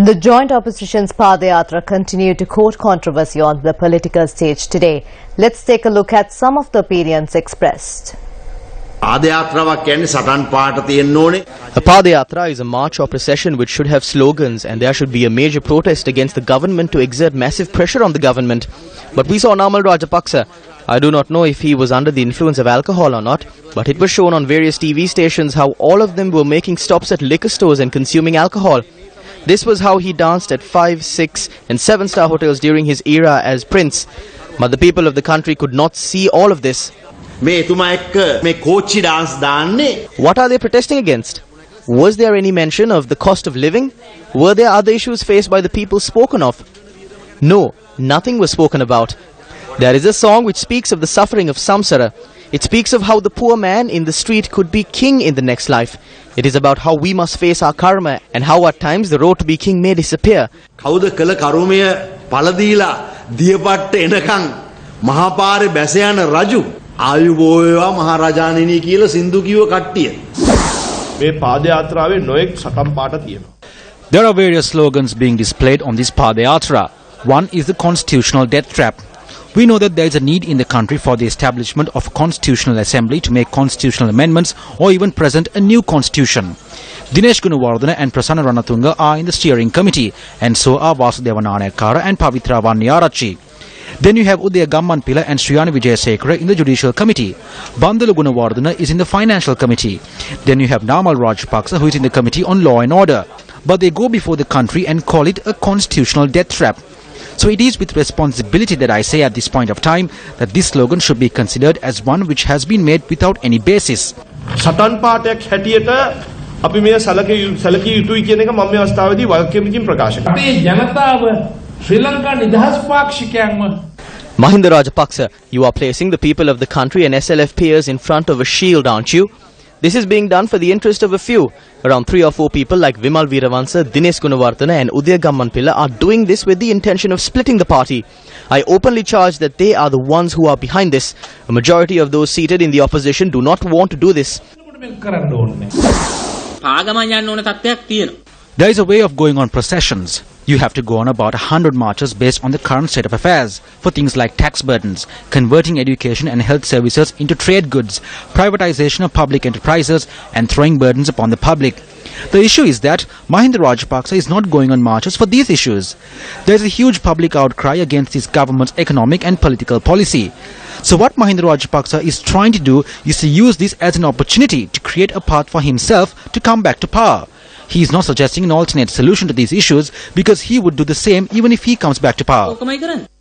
The joint opposition's Pada Yathra continued to court controversy on the political stage today. Let's take a look at some of the opinions expressed. A Pada Yathra is a march or procession which should have slogans, and there should be a major protest against the government to exert massive pressure on the government. But we saw Namal Rajapaksa. I do not know if he was under the influence of alcohol or not, but it was shown on various TV stations how all of them were making stops at liquor stores and consuming alcohol. This was how he danced at 5, 6 and 7-star hotels during his era as Prince. But the people of the country could not see all of this. What are they protesting against? Was there any mention of the cost of living? Were there other issues faced by the people spoken of? No, nothing was spoken about. There is a song which speaks of the suffering of samsara. It speaks of how the poor man in the street could be king in the next life. It is about how we must face our karma and how at times the road to be king may disappear. There are various slogans being displayed on this Pada Yathra. One is the constitutional death trap. We know that there is a need in the country for the establishment of a constitutional assembly to make constitutional amendments or even present a new constitution. Dinesh Gunawardena and Prasanna Ranatunga are in the steering committee, and so are Vasudeva Nanayakara and Pavitra Vanniyarachchi. Then you have Udaya Gammanpila and Sriyani Wijayasekara in the judicial committee. Bandulu Gunawardena is in the financial committee. Then you have Namal Rajapaksa, who is in the committee on law and order. But they go before the country and call it a constitutional death trap. So it is with responsibility that I say at this point of time that this slogan should be considered as one which has been made without any basis. සටන් පාටයක් හැටියට අපි මේ සැලකිය යුතුයි කියන එක මම මේ අවස්ථාවේදී වගකීමකින් ප්‍රකාශ කරනවා. අපේ ජනතාව ශ්‍රී ලංකා නිදහස් පාක්ෂිකයන්ම Mahinda Rajapaksa, you are placing the people of the country and SLF peers in front of a shield, aren't you? This is being done for the interest of a few. Around 3 or 4 people like Vimal Veeravansa, Dinesh Gunawardena and Udaya Gammanpila are doing this with the intention of splitting the party. I openly charge that they are the ones who are behind this. A majority of those seated in the opposition do not want to do this. There is a way of going on processions. You have to go on about 100 marches based on the current state of affairs for things like tax burdens, converting education and health services into trade goods, privatization of public enterprises and throwing burdens upon the public. The issue is that Mahinda Rajapaksa is not going on marches for these issues. There is a huge public outcry against his government's economic and political policy. So what Mahinda Rajapaksa is trying to do is to use this as an opportunity to create a path for himself to come back to power. He is not suggesting an alternate solution to these issues because he would do the same even if he comes back to power.